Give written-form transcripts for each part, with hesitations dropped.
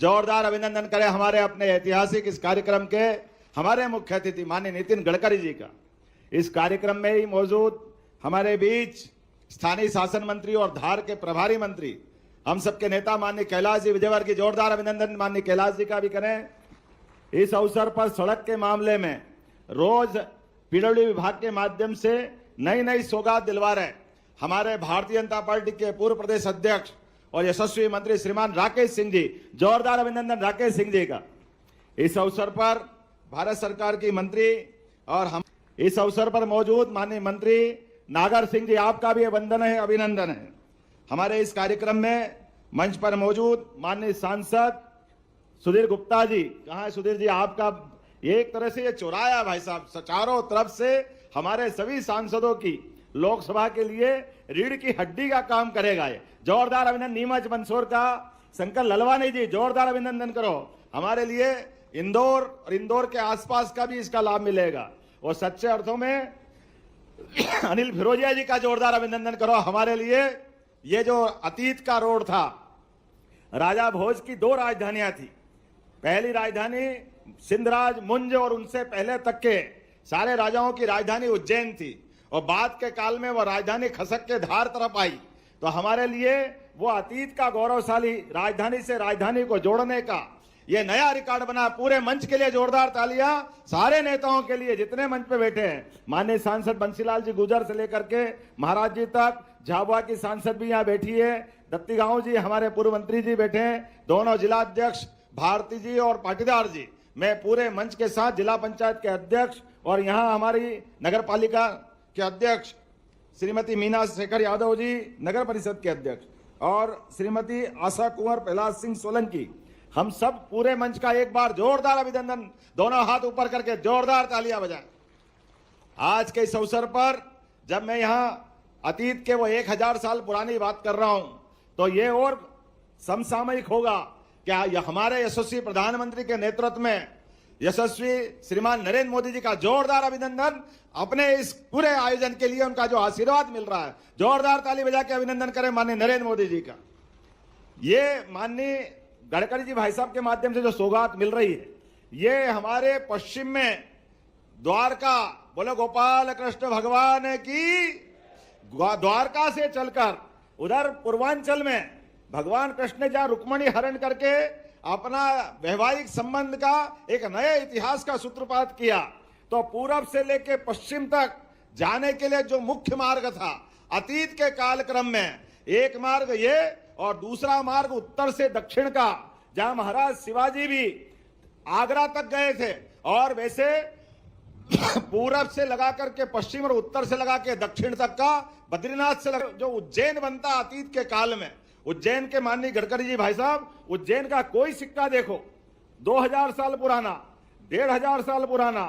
जोरदार अभिनंदन करें हमारे अपने ऐतिहासिक इस कार्यक्रम के हमारे मुख्य अतिथि माननीय नितिन गडकरी जी का। इस कार्यक्रम में ही मौजूद हमारे बीच स्थानीय शासन मंत्री और धार के प्रभारी मंत्री हम सबके नेता माननीय कैलाश जी विजयवर्गीय, जोरदार अभिनंदन माननीय कैलाश जी का भी करें। इस अवसर पर सड़क के मामले में रोज पीडब्ल्यूडी विभाग के माध्यम से नई नई सौगात दिलवा रहे हमारे भारतीय जनता पार्टी के पूर्व प्रदेश अध्यक्ष और यशस्वी मंत्री श्रीमान राकेश सिंह जी, जोरदार अभिनंदन राकेश सिंह जी का। इस अवसर पर भारत सरकार की मंत्री और हम इस अवसर पर मौजूद माननीय मंत्री नागर सिंह जी, आपका भी वंदन है, अभिनंदन है। हमारे इस कार्यक्रम में मंच पर मौजूद माननीय सांसद सुधीर गुप्ता जी, कहाँ है सुधीर जी? आपका एक तरह से ये चौराया भाई साहब, चारों तरफ से हमारे सभी सांसदों की लोकसभा के लिए रीढ़ की हड्डी का काम करेगा ये। जोरदार अभिनंदन। नीमच मंदसौर का शंकर ललवानी जी, जोरदार अभिनंदन करो। हमारे लिए इंदौर और इंदौर के आसपास का भी इसका लाभ मिलेगा। और सच्चे अर्थों में अनिल फिरोजिया जी का जोरदार अभिनंदन करो। हमारे लिए ये जो अतीत का रोड था, राजा भोज की दो राजधानियां थी। पहली राजधानी सिंधराज मुंज और उनसे पहले तक के सारे राजाओं की राजधानी उज्जैन थी और बाद के काल में वो राजधानी खसक के धार तरफ आई। तो हमारे लिए वो अतीत का गौरवशाली राजधानी से राजधानी को जोड़ने का ये नया रिकॉर्ड बना। पूरे मंच के लिए जोरदार तालियां सारे नेताओं के लिए जितने मंच पे बैठे हैं। माननीय सांसद बंसीलाल जी गुजर से लेकर के महाराज जी तक, झाबुआ की सांसद भी यहाँ बैठी है, दत्तीगांव जी हमारे पूर्व मंत्री जी बैठे हैं, दोनों जिला अध्यक्ष भारती जी और पाटीदार जी, मैं पूरे मंच के साथ जिला पंचायत के अध्यक्ष और यहाँ हमारी नगर पालिका के अध्यक्ष श्रीमती मीना शेखर यादव जी, नगर परिषद के अध्यक्ष, और श्रीमती आशा कुंवर प्रहलाद सिंह सोलंकी, हम सब पूरे मंच का एक बार जोरदार अभिनंदन, दोनों हाथ ऊपर करके जोरदार तालियां बजाएं। आज के इस अवसर पर जब मैं यहाँ अतीत के वो 1000 साल पुरानी बात कर रहा हूं तो ये और समसामयिक होगा क्या हमारे यशस्वी प्रधानमंत्री के नेतृत्व में यशस्वी श्रीमान नरेंद्र मोदी जी का जोरदार अभिनंदन। अपने इस पूरे आयोजन के लिए उनका जो आशीर्वाद मिल रहा है, जोरदार ताली बजा के अभिनंदन करें माननीय नरेंद्र मोदी जी का। ये माननीय गडकरी जी भाई साहब के माध्यम से जो सौगात मिल रही है, ये हमारे पश्चिम में द्वारका, बोलो गोपाल कृष्ण भगवान की, द्वारका से चलकर उधर पूर्वांचल में भगवान कृष्ण ने जहां रुक्मणी हरण करके अपना वैवाहिक संबंध का एक नए इतिहास का सूत्रपात किया, तो पूरब से लेकर पश्चिम तक जाने के लिए जो मुख्य मार्ग था अतीत के कालक्रम में, एक मार्ग ये और दूसरा मार्ग उत्तर से दक्षिण का, जहां महाराज शिवाजी भी आगरा तक गए थे, और वैसे पूरब से लगा करके पश्चिम और उत्तर से लगा के दक्षिण तक का बद्रीनाथ से लगा, जो उज्जैन बनता अतीत के काल में। उज्जैन के माननीय गडकरी जी भाई साहब, उज्जैन का कोई सिक्का देखो 2000 साल पुराना, 1500 साल पुराना,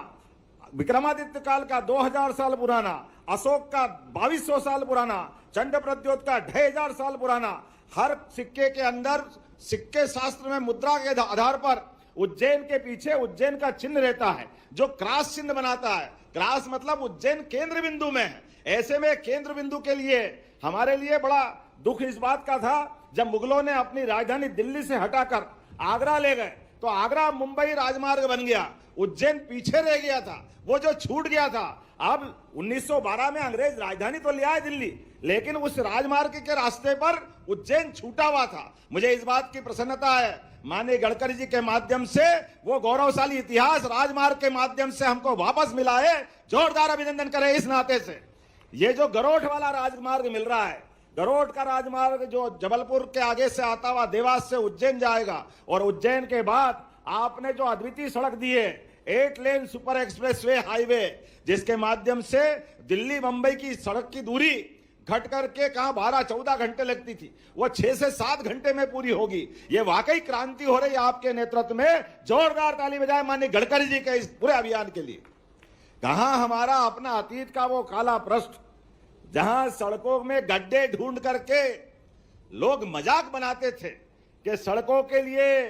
विक्रमादित्य काल का 2000 साल पुराना, अशोक का 2200 साल पुराना, चंड प्रद्योत का 2500 साल पुराना, हर सिक्के के अंदर सिक्के शास्त्र में मुद्रा के आधार पर उज्जैन के पीछे उज्जैन का चिन्ह रहता है, जो क्रॉस चिन्ह बनाता है। क्रॉस मतलब उज्जैन केंद्र बिंदु में है। ऐसे में केंद्र बिंदु के लिए हमारे लिए बड़ा दुख इस बात का था जब मुगलों ने अपनी राजधानी दिल्ली से हटाकर आगरा ले गए, तो आगरा मुंबई राजमार्ग बन गया, उज्जैन पीछे रह गया था, वो जो छूट गया था। अब 1912 में अंग्रेज राजधानी तो ले आए दिल्ली, लेकिन उस राजमार्ग के रास्ते पर उज्जैन छूटा हुआ था। मुझे इस बात की प्रसन्नता है माननीय गडकरी जी के माध्यम से वो गौरवशाली इतिहास राजमार्ग के माध्यम से हमको वापस मिला है। जोरदार अभिनंदन करें इस नाते से। ये जो गरोठ वाला राजमार्ग मिल रहा है, गरोठ का राजमार्ग जो जबलपुर के आगे से आता हुआ देवास से उज्जैन जाएगा, और उज्जैन के बाद आपने जो अद्वितीय सड़क दी है 8 लेन सुपर एक्सप्रेसवे हाईवे, जिसके माध्यम से दिल्ली मुंबई की सड़क की दूरी घट करके कहां 12-14 घंटे लगती थी, वो 6 से 7 घंटे में पूरी होगी। ये वाकई क्रांति हो रही है आपके नेतृत्व में। जोरदार ताली बजाएं माननीय गडकरी जी के इस पूरे अभियान के लिए। कहां हमारा अपना अतीत का वो काला पृष्ठ, जहां सड़कों में गड्ढे ढूंढ करके लोग मजाक बनाते थे कि सड़कों के लिए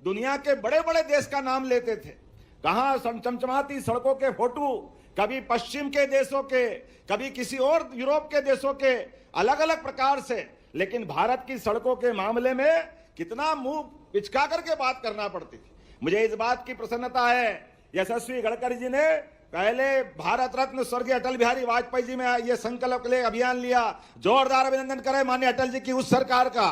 दुनिया के बड़े बड़े देश का नाम लेते थे। कहां चमचमाती सड़कों के फोटो, कभी पश्चिम के देशों के, कभी किसी और यूरोप के देशों के, अलग अलग प्रकार से। लेकिन भारत की सड़कों के मामले में कितना मुंह पिचका करके बात करना पड़ती थी। मुझे इस बात की प्रसन्नता है, यशस्वी गडकरी जी ने पहले भारत रत्न स्वर्गीय अटल बिहारी वाजपेयी जी में यह संकल्प के लिए अभियान लिया। जोरदार अभिनंदन करें माननीय अटल जी की उस सरकार का।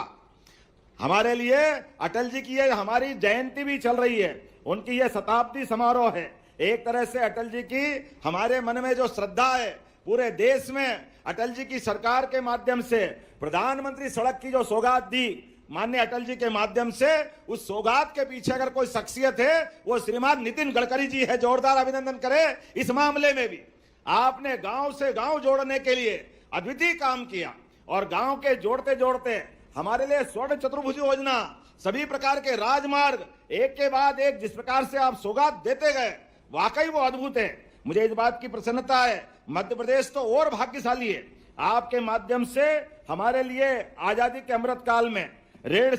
हमारे लिए अटल जी की ये हमारी जयंती भी चल रही है, उनकी ये शताब्दी समारोह है। एक तरह से अटल जी की हमारे मन में जो श्रद्धा है, पूरे देश में अटल जी की सरकार के माध्यम से प्रधानमंत्री सड़क की जो सौगात दी माननीय अटल जी के माध्यम से, उस सौगात के पीछे अगर कोई शख्सियत है वो श्रीमान नितिन गडकरी जी है। जोरदार अभिनंदन करें। इस मामले में भी आपने गांव से गांव जोड़ने के लिए अद्वितीय काम किया और गांव के जोड़ते जोड़ते हमारे लिए स्वर्ण चतुर्भुज योजना, सभी प्रकार के राजमार्ग एक के बाद एक जिस प्रकार से आप सौगात देते गए, वाकई वो अद्भुत है। मुझे इस बात की प्रसन्नता है, मध्य प्रदेश तो और भाग्यशाली है। आपके माध्यम से हमारे लिए आजादी के अमृत काल में रोड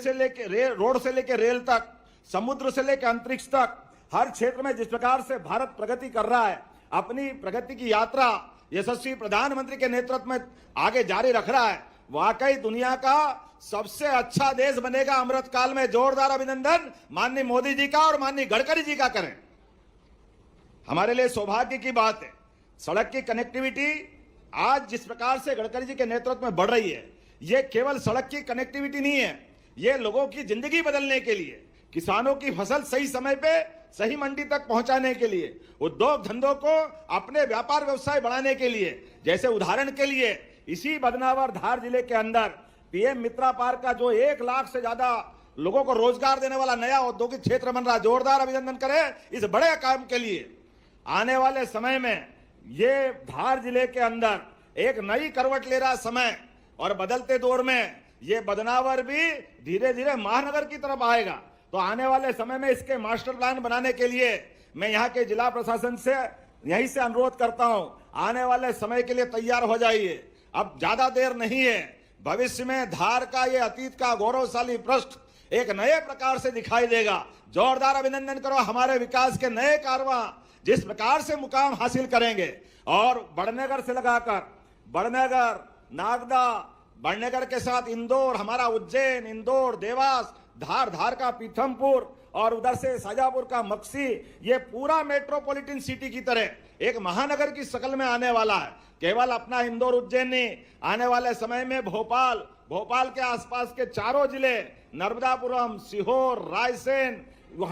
से लेके रेल तक, समुद्र से लेकर अंतरिक्ष तक, हर क्षेत्र में जिस प्रकार से भारत प्रगति कर रहा है, अपनी प्रगति की यात्रा यशस्वी प्रधानमंत्री के नेतृत्व में आगे जारी रख रहा है, वाकई दुनिया का सबसे अच्छा देश बनेगा अमृत काल में। जोरदार अभिनंदन माननीय मोदी जी का और माननीय गडकरी जी का करें। हमारे लिए सौभाग्य की बात है, सड़क की कनेक्टिविटी आज जिस प्रकार से गडकरी जी के नेतृत्व में बढ़ रही है, ये केवल सड़क की कनेक्टिविटी नहीं है, ये लोगों की जिंदगी बदलने के लिए, किसानों की फसल सही समय पे सही मंडी तक पहुंचाने के लिए, उद्योग धंधों को अपने व्यापार व्यवसाय बढ़ाने के लिए। जैसे उदाहरण के लिए इसी बदनावर धार जिले के अंदर पीएम मित्रा पार्क का जो 1 लाख से ज्यादा लोगों को रोजगार देने वाला नया औद्योगिक क्षेत्र बन रहा है। जोरदार अभिनंदन करें इस बड़े काम के लिए। आने वाले समय में ये धार जिले के अंदर एक नई करवट ले रहा समय और बदलते दौर में ये बदनावर भी धीरे धीरे महानगर की तरफ आएगा। तो आने वाले समय में इसके मास्टर प्लान बनाने के लिए मैं यहाँ के जिला प्रशासन से यहीं से अनुरोध करता हूं, आने वाले समय के लिए तैयार हो जाइए, अब ज्यादा देर नहीं है। भविष्य में धार का ये अतीत का गौरवशाली पृष्ठ एक नए प्रकार से दिखाई देगा। जोरदार अभिनंदन करो हमारे विकास के नए कारवां जिस प्रकार से मुकाम हासिल करेंगे। और बड़नगर से लगाकर बड़नगर, नागदा, बड़नगर के साथ इंदौर, हमारा उज्जैन, इंदौर, देवास, धार का पीथमपुर और उधर से शाजापुर का मक्सी, ये पूरा मेट्रोपॉलिटन सिटी की तरह एक महानगर की शक्ल में आने वाला है। केवल अपना इंदौर उज्जैन नहीं, आने वाले समय में भोपाल के आसपास के चारों जिले, नर्मदापुरम, सीहोर, रायसेन,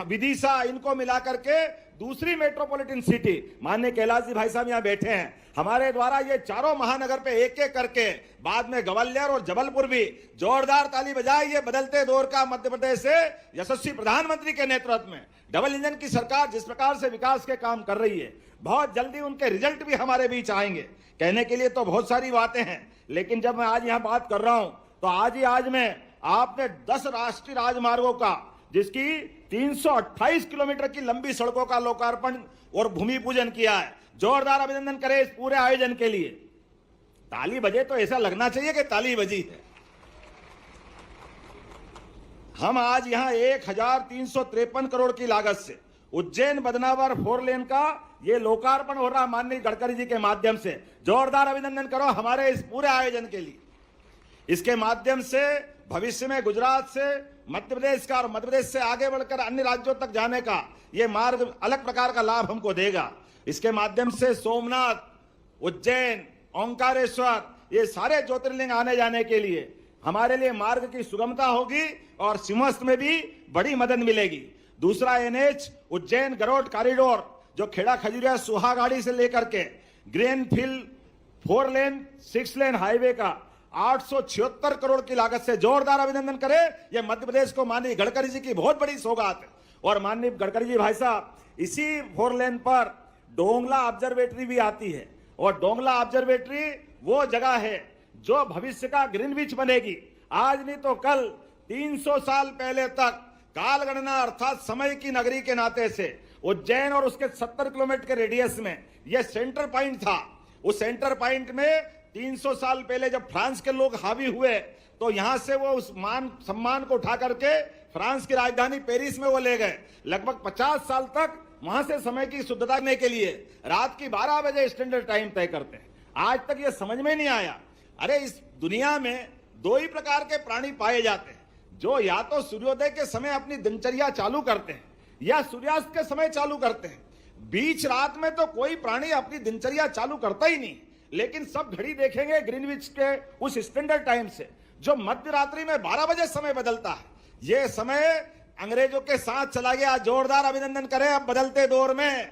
विदिशा, इनको मिलाकर के दूसरी मेट्रोपॉलिटन सिटी, माननीय कैलाश जी भाई साहब यहाँ बैठे हैं, हमारे द्वारा ये चारों महानगर पे एक एक करके, बाद में ग्वालियर और जबलपुर भी। जोरदार ताली बजाए। ये बदलते दौर का मध्य प्रदेश से यशस्वी प्रधानमंत्री के नेतृत्व में डबल इंजन की सरकार जिस प्रकार से विकास के काम कर रही है, बहुत जल्दी उनके रिजल्ट भी हमारे बीच आएंगे। कहने के लिए तो बहुत सारी बातें हैं, लेकिन जब मैं आज यहाँ बात कर रहा हूं तो आज में आपने 10 राष्ट्रीय राजमार्गों का, जिसकी 328 किलोमीटर की लंबी सड़कों का लोकार्पण और भूमि पूजन किया है। जोरदार अभिनंदन करें इस पूरे आयोजन के लिए। ताली बजे तो ऐसा लगना चाहिए कि ताली बजी है। हम आज यहां 1353 करोड़ की लागत से उज्जैन बदनावर 4 लेन का ये लोकार्पण हो रहा माननीय गडकरी जी के माध्यम से। जोरदार अभिनंदन करो हमारे इस पूरे आयोजन के लिए। इसके माध्यम से भविष्य में गुजरात से मध्य प्रदेश का और मध्य प्रदेश से आगे बढ़कर अन्य राज्यों तक जाने का ये मार्ग अलग प्रकार का लाभ हमको देगा। इसके माध्यम से सोमनाथ, उज्जैन, ओंकारेश्वर, ये सारे ज्योतिर्लिंग आने जाने के लिए हमारे लिए मार्ग की सुगमता होगी और सिंहस्थ में भी बड़ी मदद मिलेगी। दूसरा NH उज्जैन गरोड कॉरिडोर जो खेड़ा खजुरिया सुहागाड़ी से लेकर के ग्रीनफील्ड 4 लेन 6 लेन हाईवे का 876 करोड़ की लागत से। जोरदार अभिनंदन करें। यह मध्य प्रदेश को माननीय गडकरी जी की बहुत बड़ी सौगात है। और माननीय गडकरी जी भाई साहब, इसी 4 लेन पर डोंगला ऑब्जर्वेटरी भी आती है और डोंगला ऑब्जर्वेटरी वो जगह है जो भविष्य का ग्रीनविच बनेगी। आज नहीं तो कल 300 साल पहले तक कालगणना अर्थात समय की नगरी के नाते से उज्जैन और उसके 70 किलोमीटर के रेडियस में यह सेंटर पॉइंट था। उस सेंटर पॉइंट में 300 साल पहले जब फ्रांस के लोग हावी हुए तो यहां से वो उस मान सम्मान को उठा करके फ्रांस की राजधानी पेरिस में वो ले गए। लगभग 50 साल तक वहां से समय की शुद्धता करने के लिए रात की 12 बजे स्टैंडर्ड टाइम तय करते हैं। आज तक ये समझ में नहीं आया। अरे इस दुनिया में 2 ही प्रकार के प्राणी पाए जाते हैं, जो या तो सूर्योदय के समय अपनी दिनचर्या चालू करते हैं या सूर्यास्त के समय चालू करते हैं। बीच रात में तो कोई प्राणी अपनी दिनचर्या चालू करता ही नहीं, लेकिन सब घड़ी देखेंगे ग्रीनविच के उस स्टैंडर्ड टाइम से जो मध्य रात्रि में 12 बजे समय बदलता है। यह समय अंग्रेजों के साथ चला गया। जोरदार अभिनंदन करें। अब बदलते दौर में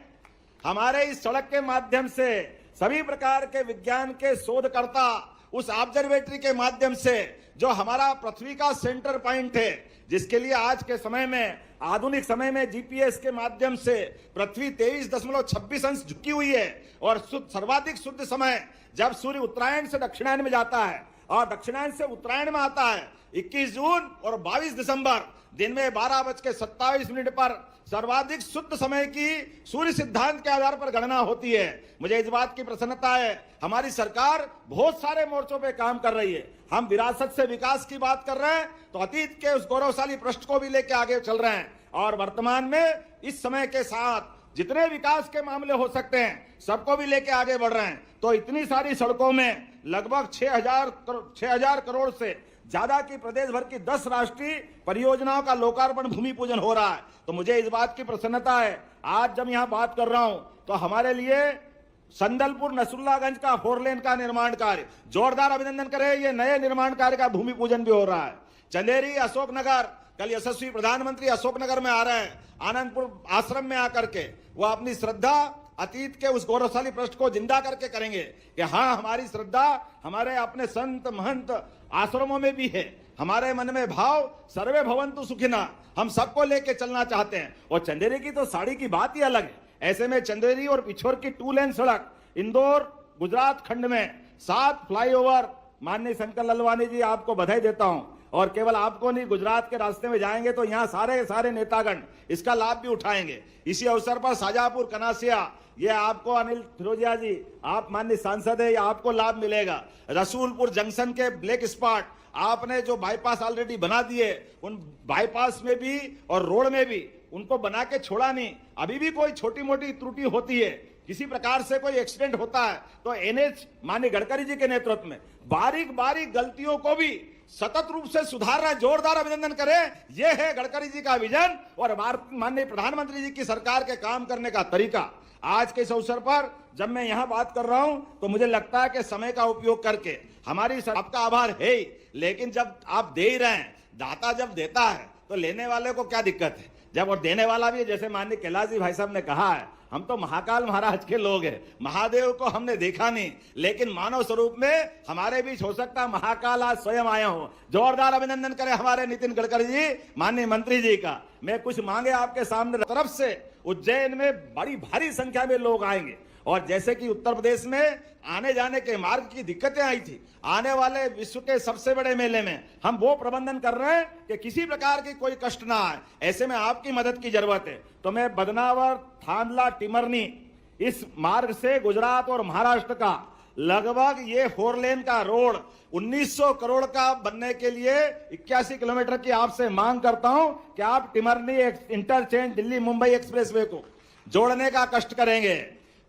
हमारे इस सड़क के माध्यम से सभी प्रकार के विज्ञान के शोधकर्ता उस ऑब्जर्वेटरी के माध्यम से जो हमारा पृथ्वी का सेंटर पॉइंट है, जिसके लिए आज के समय में आधुनिक समय में जीपीएस के माध्यम से पृथ्वी 23.26 अंश झुकी हुई है और सर्वाधिक शुद्ध समय जब सूर्य उत्तरायण से दक्षिणायन में जाता है और दक्षिणायन से उत्तरायण में आता है 21 जून और 22 दिसंबर दिन में 12:27 पर सर्वाधिक शुद्ध समय की सूर्य सिद्धांत के आधार पर गणना होती है। मुझे इस बात की प्रसन्नता है, हमारी सरकार बहुत सारे मोर्चों पे काम कर रही है। हम विरासत से विकास की बात कर रहे हैं तो अतीत के उस गौरवशाली पृष्ठ को भी लेके आगे चल रहे हैं और वर्तमान में इस समय के साथ जितने विकास के मामले हो सकते हैं सबको भी लेके आगे बढ़ रहे हैं। तो इतनी सारी सड़कों में लगभग 6,000 करोड़ से ज्यादा की प्रदेश भर की 10 राष्ट्रीय परियोजनाओं का लोकार्पण भूमि पूजन हो रहा है। तो मुझे इस बात की प्रसन्नता है, आज जब यहां बात कर रहा हूं तो हमारे लिए संदलपुर नसरुल्लागंज का 4 लेन का निर्माण कार्य, जोरदार अभिनंदन करें, ये नए निर्माण कार्य का भूमि पूजन भी हो रहा है। चंदेरी अशोकनगर, कल यशस्वी प्रधानमंत्री अशोकनगर में आ रहे हैं, आनंदपुर आश्रम में आकर के वो अपनी श्रद्धा अतीत के उस गौरवशाली पृष्ठ को जिंदा करके करेंगे कि हाँ, हमारी श्रद्धा हमारे अपने संत महंत आश्रमों में भी है। हमारे मन में भाव सर्वे भवन्तु सुखिना, हम सबको लेके चलना चाहते हैं। और चंदेरी की तो साड़ी की बात ही अलग है। ऐसे में चंदेरी और पिछोर की 2 लेन सड़क इंदौर गुजरात खंड में 7 फ्लाईओवर, माननीय शंकर ललवानी जी आपको बधाई देता हूं। और केवल आपको नहीं, गुजरात के रास्ते में जाएंगे तो यहाँ सारे नेतागण इसका लाभ भी उठाएंगे। इसी अवसर पर शाजापुर कनासिया, ये आपको अनिल फिरोजिया जी, आप माननीय सांसद है, आपको लाभ मिलेगा। रसूलपुर जंक्शन के ब्लैक स्पॉट आपने जो बाईपास ऑलरेडी बना दिए, उन बाईपास में भी और रोड में भी उनको बना के छोड़ा नहीं। अभी भी कोई छोटी मोटी त्रुटि होती है, किसी प्रकार से कोई एक्सीडेंट होता है तो एनएच माननीय गडकरी जी के नेतृत्व में बारीक बारीक गलतियों को भी सतत रूप से सुधार रहा है। जोरदार अभिनंदन करें। यह है गडकरी जी का विजन और माननीय प्रधानमंत्री जी की सरकार के काम करने का तरीका। आज के इस अवसर पर जब मैं यहां बात कर रहा हूं तो मुझे लगता है कि समय का उपयोग करके हमारी आपका आभार है ही, लेकिन जब आप दे ही रहे हैं, दाता जब देता है तो लेने वाले को क्या दिक्कत है, जब और देने वाला भी है। जैसे माननीय कैलाश जी भाई साहब ने कहा है, हम तो महाकाल महाराज के लोग हैं, महादेव को हमने देखा नहीं, लेकिन मानव स्वरूप में हमारे बीच हो सकता है महाकाल आज स्वयं आया हो। जोरदार अभिनंदन करें हमारे नितिन गडकरी जी, माननीय मंत्री जी का। मैं कुछ मांगे आपके सामने, तरफ से उज्जैन में बड़ी भारी संख्या में लोग आएंगे और जैसे कि उत्तर प्रदेश में आने जाने के मार्ग की दिक्कतें आई थी, आने वाले विश्व के सबसे बड़े मेले में हम वो प्रबंधन कर रहे हैं कि किसी प्रकार की कोई कष्ट ना आए। ऐसे में आपकी मदद की जरूरत है। तो मैं बदनावर, थांदला, टिमरनी इस मार्ग से गुजरात और महाराष्ट्र का लगभग ये 4 लेन का रोड 1900 करोड़ का बनने के लिए 81 किलोमीटर की आपसे मांग करता हूं कि आप टिमरनी इंटरचेंज दिल्ली मुंबई एक्सप्रेसवे को जोड़ने का कष्ट करेंगे।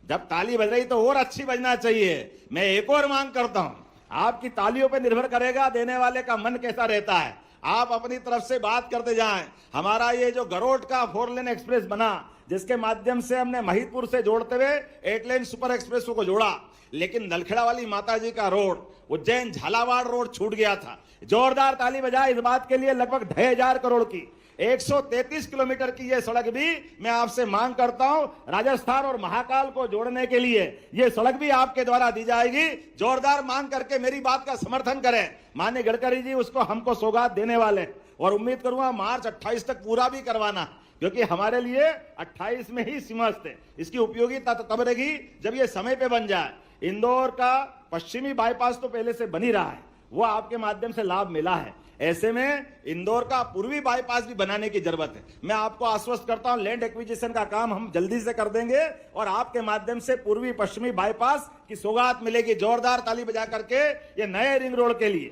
जब ताली बज रही तो और अच्छी बजना चाहिए। मैं एक और मांग करता हूं, आपकी तालियों पर निर्भर करेगा देने वाले का मन कैसा रहता है। आप अपनी तरफ से बात करते जाएं। हमारा ये जो गरोट का 4 लेन एक्सप्रेस बना, जिसके माध्यम से हमने महिदपुर से जोड़ते हुए 8 लेन सुपर एक्सप्रेस को जोड़ा, लेकिन नलखेड़ा वाली माता जी का रोड, उज्जैन झालावाड़ रोड छूट गया था। जोरदार ताली बजाए इस बात के लिए। लगभग 2,500 करोड़ की 133 किलोमीटर की यह सड़क भी मैं आपसे मांग करता हूं, राजस्थान और महाकाल को जोड़ने के लिए यह सड़क भी आपके द्वारा दी जाएगी। जोरदार मांग करके मेरी बात का समर्थन करें। माननीय गडकरी जी उसको हमको सौगात देने वाले और उम्मीद करूंगा मार्च 28 तक पूरा भी करवाना, क्योंकि हमारे लिए 28 में ही सिमस्त है। इसकी उपयोगिता तब रहेगी जब ये समय पे बन जाए। इंदौर का पश्चिमी बाईपास तो पहले से बन ही रहा है, वो आपके माध्यम से लाभ मिला है। ऐसे में इंदौर का पूर्वी बाईपास भी बनाने की जरूरत है। मैं आपको आश्वस्त करता हूं, लैंड एक्विजिशन का काम हम जल्दी से कर देंगे और आपके माध्यम से पूर्वी पश्चिमी बाईपास की सौगात मिलेगी। जोरदार ताली बजा करके ये नए रिंग रोड के लिए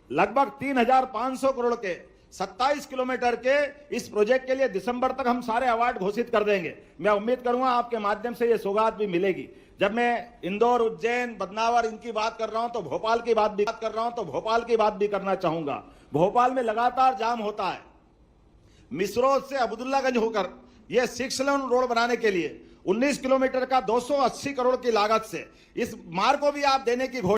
लगभग 3,500 करोड़ के 27 किलोमीटर के इस प्रोजेक्ट के लिए दिसंबर तक हम सारे अवार्ड घोषित कर देंगे। मैं उम्मीद करूंगा आपके माध्यम से ये सौगात भी मिलेगी। जब मैं इंदौर, उज्जैन, बदनावर इनकी बात कर रहा हूं तो भोपाल की बात भी करना चाहूंगा। भोपाल में लगातार जाम होता है। मिसरोद से अब्दुल्लागंज होकर यह 6 लेन रोड बनाने के लिए 19 किलोमीटर का 280 करोड़ की लागत से इस मार्ग को भी आप देने की घोषणा